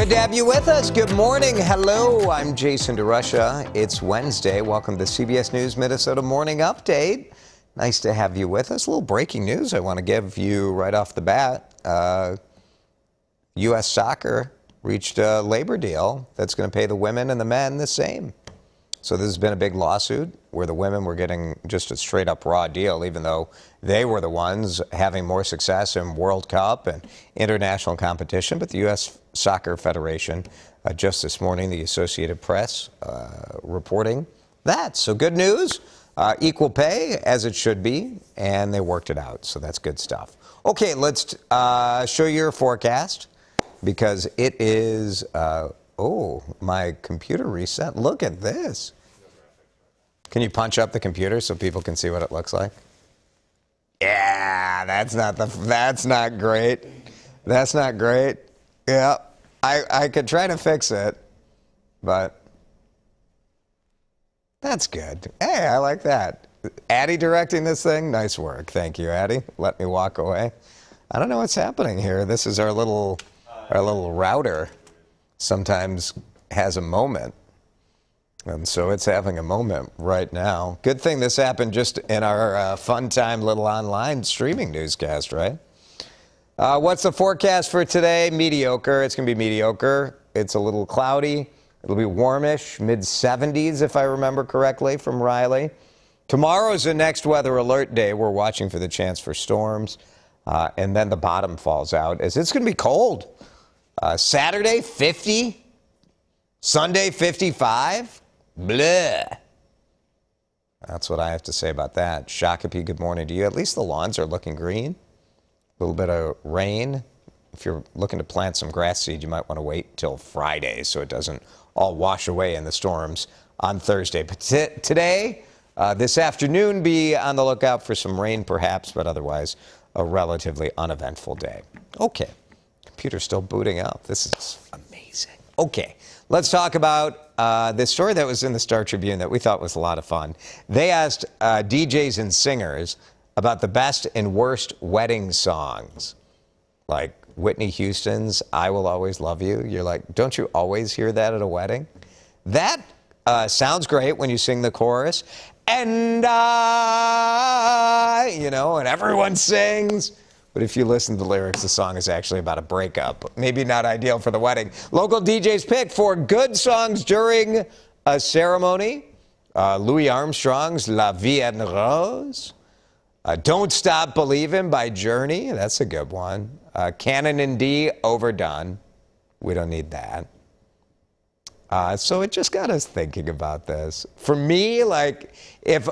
Good to have you with us. Good morning. Hello, I'm Jason DeRusha. It's Wednesday. Welcome to CBS News Minnesota Morning Update. Nice to have you with us. A little breaking news I want to give you right off the bat. U.S. Soccer reached a labor deal that's going to pay the women and the men the same. So this has been a big lawsuit where the women were getting just a straight up raw deal, even though they were the ones having more success in World Cup and international competition. But the U.S. Soccer Federation, just this morning, the Associated Press reporting that. So good news, equal pay as it should be, and they worked it out. So that's good stuff. Okay, let's show you your forecast because it is, oh, my computer reset. Look at this. Can you punch up the computer so people can see what it looks like? Yeah, that's not great. That's not great. Yeah, I could try to fix it, but that's good. Hey, I like that. Addie directing this thing, nice work. Thank you, Addie. Let me walk away. I don't know what's happening here. This is our little router. Sometimes has a moment. And so it's having a moment right now. Good thing this happened just in our fun time little online streaming newscast, right? What's the forecast for today? Mediocre. It's going to be mediocre. It's a little cloudy. It'll be warmish, mid-70s if I remember correctly from Riley. Tomorrow's the next weather alert day. We're watching for the chance for storms. And then the bottom falls out as it's going to be cold. Saturday, 50. Sunday, 55. Bleh. That's what I have to say about that. Shakopee, good morning to you. At least the lawns are looking green. A little bit of rain. If you're looking to plant some grass seed, you might want to wait till Friday so it doesn't all wash away in the storms on Thursday. But today, this afternoon, be on the lookout for some rain perhaps, but otherwise a relatively uneventful day. Okay. Computer's still booting up. This is amazing. Okay, let's talk about this story that was in the Star Tribune that we thought was a lot of fun. They asked DJs and singers about the best and worst wedding songs, like Whitney Houston's I Will Always Love You. You're like, don't you always hear that at a wedding? That sounds great when you sing the chorus. And I, you know, and everyone sings. But if you listen to the lyrics, the song is actually about a breakup. Maybe not ideal for the wedding. Local DJs pick for good songs during a ceremony. Louis Armstrong's La Vie en Rose. Don't Stop Believin' by Journey. That's a good one. Canon in D, Overdone. We don't need that. So it just got us thinking about this. For me, like, if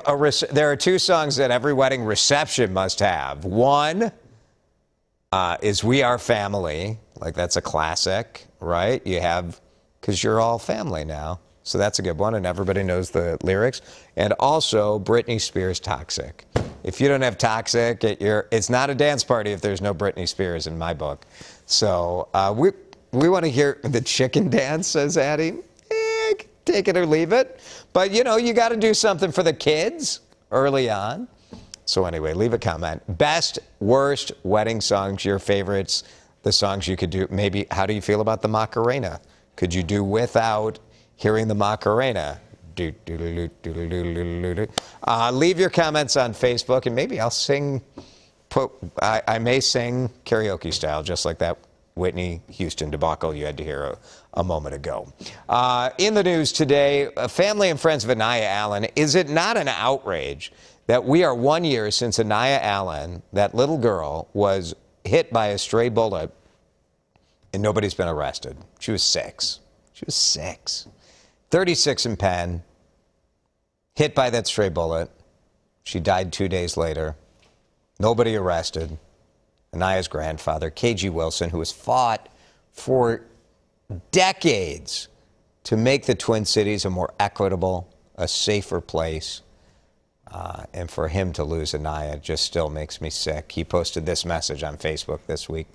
there are two songs that every wedding reception must have. One is We Are Family. Like, that's a classic, right? You have, because you're all family now. So that's a good one, and everybody knows the lyrics. And also, Britney Spears' Toxic. If you don't have Toxic, it's not a dance party if there's no Britney Spears in my book. So we want to hear the chicken dance, says Addie. Take it or leave it. But, you know, you got to do something for the kids early on. So anyway, leave a comment. Best, worst wedding songs, your favorites, the songs you could do. Maybe, how do you feel about the Macarena? Could you do without hearing the Macarena? Leave your comments on Facebook, and maybe I'll sing, I may sing karaoke style, just like that Whitney Houston debacle you had to hear a moment ago. In the news today, family and friends of Aniya Allen, is it not an outrage that we are 1 year since Aniya Allen, that little girl, was hit by a stray bullet and nobody's been arrested? She was 6. She was 6. 36 in Penn, hit by that stray bullet. She died 2 days later. Nobody arrested. Aniya's grandfather, K.G. Wilson, who has fought for decades to make the Twin Cities a more equitable, a safer place. And for him to lose Aniya just still makes me sick. He posted this message on Facebook this week.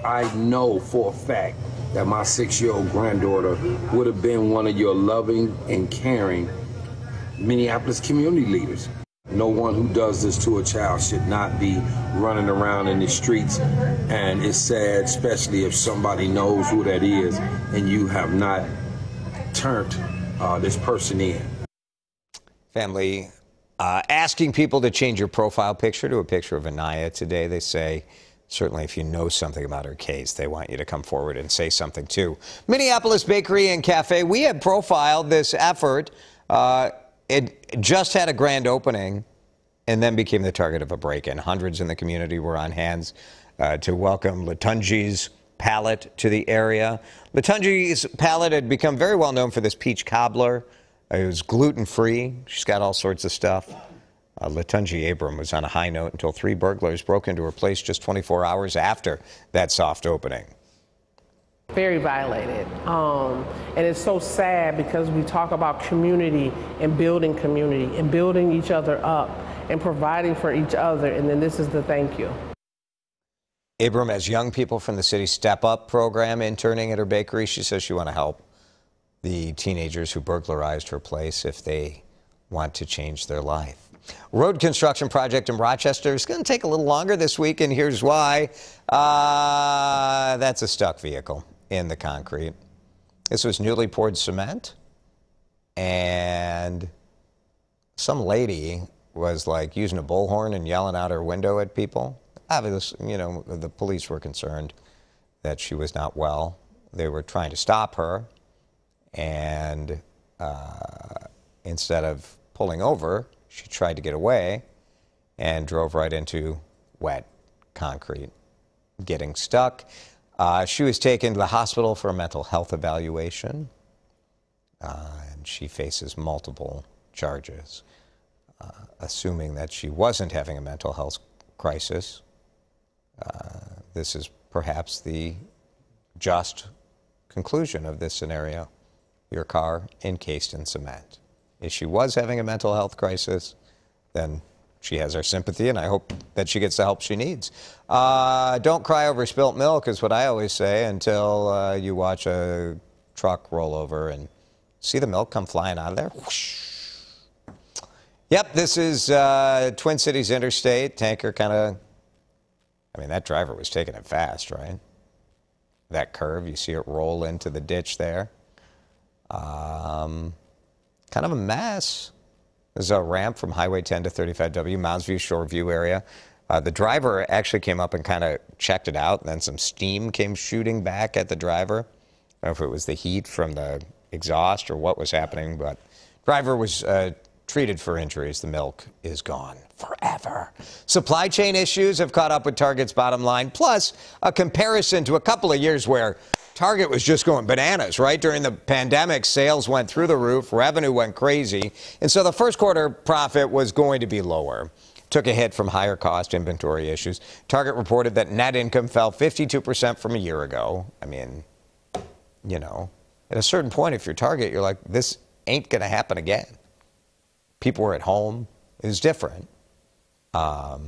I know for a fact that my 6-year-old granddaughter would have been one of your loving and caring Minneapolis community leaders. No one who does this to a child should not be running around in the streets, and it's sad, especially if somebody knows who that is and you have not turned this person in. Family asking people to change your profile picture to a picture of Aniya today. They say, certainly if you know something about her case, they want you to come forward and say something too. Minneapolis Bakery and Cafe, we had profiled this effort. It just had a grand opening and then became the target of a break-in. Hundreds in the community were on hand to welcome Latunji's Palette to the area. Latunji's Palette had become very well known for this peach cobbler. It was gluten-free. She's got all sorts of stuff. Latunji Abram was on a high note until 3 burglars broke into her place just 24 hours after that soft opening. Very violated. And it's so sad because we talk about community and building each other up and providing for each other, and then this is the thank you. Abram has young people from the city Step Up program interning at her bakery. She says she wants to help the teenagers who burglarized her place if they want to change their life. Road construction project in Rochester is going to take a little longer this week, and here's why. That's a stuck vehicle in the concrete. This was newly poured cement, and some lady was like using a bullhorn and yelling out her window at people. Obviously, you know, the police were concerned that she was not well. They were trying to stop her, and instead of pulling over, she tried to get away and drove right into wet concrete, getting stuck. She was taken to the hospital for a mental health evaluation, and she faces multiple charges. Assuming that she wasn't having a mental health crisis, this is perhaps the just conclusion of this scenario. Your car encased in cement. If she was having a mental health crisis, then she has our sympathy, and I hope that she gets the help she needs. Don't cry over spilt milk is what I always say until you watch a truck roll over and see the milk come flying out of there. Whoosh. Yep, this is Twin Cities Interstate. Tanker kind of, I mean, that driver was taking it fast, right? That curve, you see it roll into the ditch there. Kind of a mess. There's a ramp from Highway 10 to 35W, Mounds View, Shoreview area. The driver actually came up and kind of checked it out, and then some steam came shooting back at the driver. I don't know if it was the heat from the exhaust or what was happening, but driver was treated for injuries. The milk is gone forever. Supply chain issues have caught up with Target's bottom line, plus a comparison to a couple of years where Target was just going bananas, right? During the pandemic, sales went through the roof, revenue went crazy, and so the first quarter profit was going to be lower. Took a hit from higher cost inventory issues. Target reported that net income fell 52% from a year ago. I mean, you know, at a certain point, if you're Target, you're like, this ain't going to happen again. People were at home. It was different. But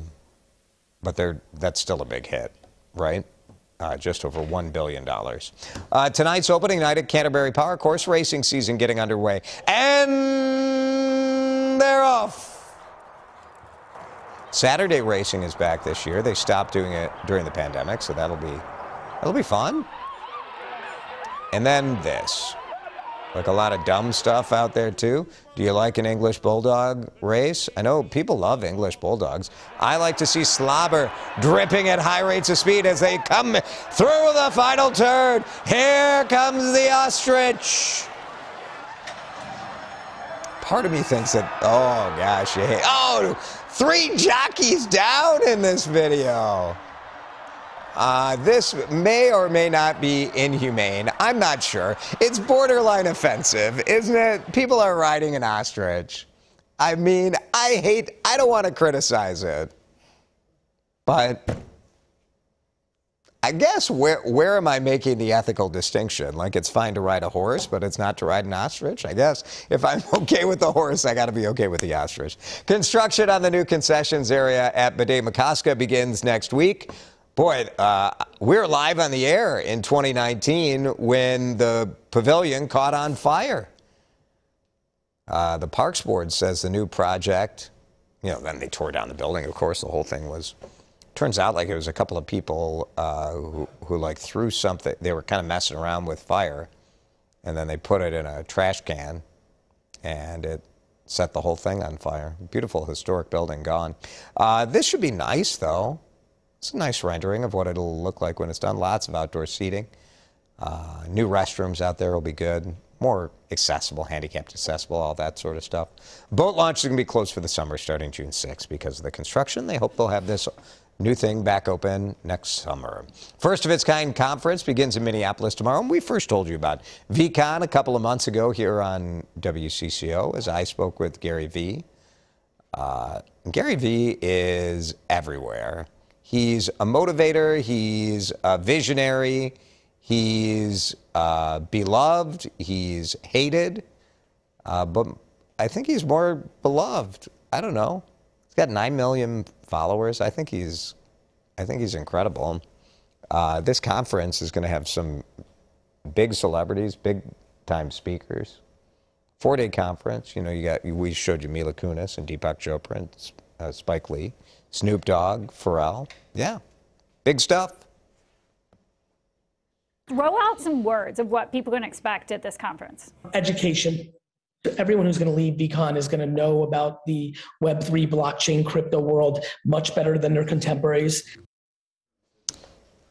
that's still a big hit, right? Just over $1 billion. Tonight's opening night at Canterbury Power Course, racing season getting underway. And they're off. Saturday racing is back this year. They stopped doing it during the pandemic, so that'll be fun. And then this. Like a lot of dumb stuff out there, too. Do you like an English Bulldog race? I know people love English Bulldogs. I like to see slobber dripping at high rates of speed as they come through the final turn. Here comes the ostrich. Part of me thinks that, oh, gosh, oh, 3 jockeys down in this video. This may or may not be inhumane. I'm not sure. It's borderline offensive, isn't it? People are riding an ostrich. I mean, I don't want to criticize it. But I guess where am I making the ethical distinction? Like it's fine to ride a horse, but it's not to ride an ostrich? I guess if I'm okay with the horse, I got to be okay with the ostrich. Construction on the new concessions area at Biddeford begins next week. Boy, we're live on the air in 2019 when the pavilion caught on fire. The Parks Board says the new project you know, then they tore down the building. Of course, the whole thing was, turns out like it was a couple of people who like threw something. They were kind of messing around with fire, and then they put it in a trash can, and it set the whole thing on fire. Beautiful historic building gone. This should be nice, though. It's a nice rendering of what it'll look like when it's done. Lots of outdoor seating. New restrooms out there will be good. More accessible, handicapped accessible, all that sort of stuff. Boat launch is going to be closed for the summer starting June 6th because of the construction. They hope they'll have this new thing back open next summer. First of its kind conference begins in Minneapolis tomorrow. And we first told you about VCon a couple of months ago here on WCCO as I spoke with Gary V. Gary V is everywhere. He's a motivator. He's a visionary. He's beloved, he's hated, but I think he's more beloved. I don't know. He's got 9 million followers. I think he's incredible. This conference is going to have some big celebrities, big time speakers. 4-day conference. You know, we showed you Mila Kunis and Deepak Chopra and Spike Lee, Snoop Dogg, Pharrell. Yeah, big stuff. Throw out some words of what people can expect at this conference. Education. Everyone who's going to leave VCon is going to know about the Web3 blockchain crypto world much better than their contemporaries.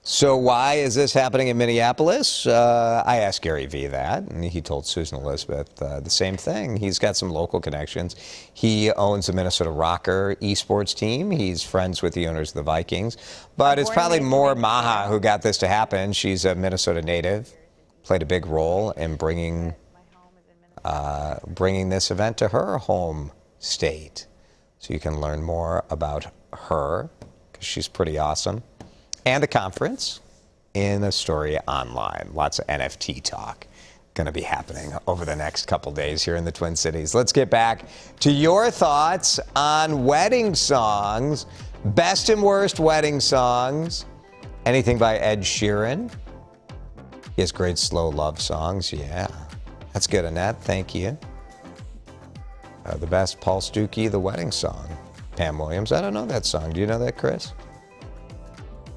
So why is this happening in Minneapolis? I asked Gary V that, and he told Susan Elizabeth the same thing. He's got some local connections. He owns the Minnesota Rocker esports team. He's friends with the owners of the Vikings. But it's probably more Maha who got this to happen. She's a Minnesota native, played a big role in bringing this event to her home state. So you can learn more about her, because she's pretty awesome. And the conference in a story online. Lots of NFT talk going to be happening over the next couple days here in the Twin Cities. Let's get back to your thoughts on wedding songs, best and worst wedding songs. Anything by Ed Sheeran. He has great slow love songs. Yeah, that's good, Annette. Thank you. The best, Paul Stuckey, The Wedding Song. Pam Williams. I don't know that song. Do you know that, Chris?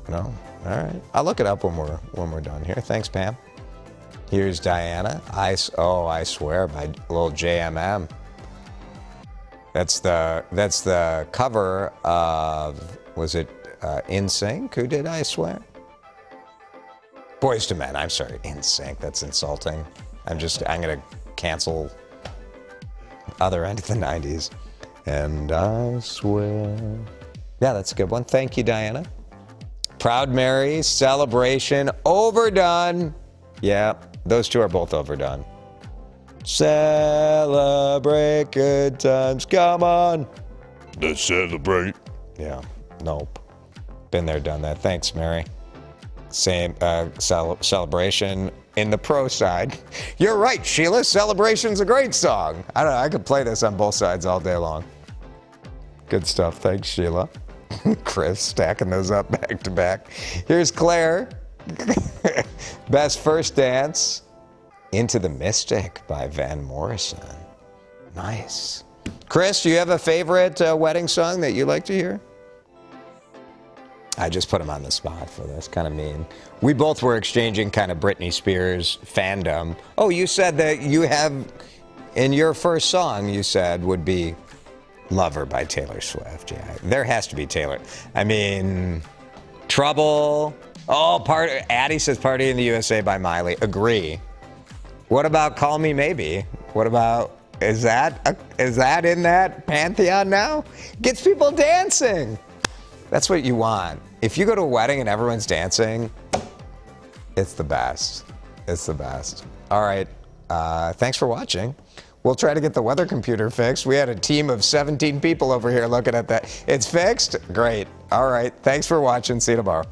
No? All right. I'll look it up when we're done here. Thanks, Pam. Here's Diana. I Swear by little JMM. That's the cover of, was it NSYNC who did I Swear? Boyz II Men. I'm sorry, NSYNC. That's insulting. I'm going to cancel other end of the 90s. And I swear. Yeah, that's a good one. Thank you, Diana. Proud Mary, Celebration, Overdone. Yeah, those two are both overdone. Celebrate good times, come on. Let's celebrate. Yeah, nope. Been there, done that. Thanks, Mary. Same Celebration in the pro side. You're right, Sheila. Celebration's a great song. I don't know, I could play this on both sides all day long. Good stuff. Thanks, Sheila. Chris stacking those up back to back. Here's Claire. Best First Dance, Into the Mystic by Van Morrison. Nice. Chris, do you have a favorite wedding song that you like to hear? I just put him on the spot for this. Kind of mean. We both were exchanging kind of Britney Spears fandom. Oh, you said that you have, in your first song, you said would be Lover by Taylor Swift. Yeah, there has to be Taylor. I mean, Trouble. Oh, Addie says Party in the USA by Miley. Agree. What about Call Me Maybe? What about, is that in that pantheon now? Gets people dancing. That's what you want. If you go to a wedding and everyone's dancing, it's the best. It's the best. All right. Thanks for watching. We'll try to get the weather computer fixed. We had a team of 17 people over here looking at that. It's fixed? Great. All right. Thanks for watching. See you tomorrow.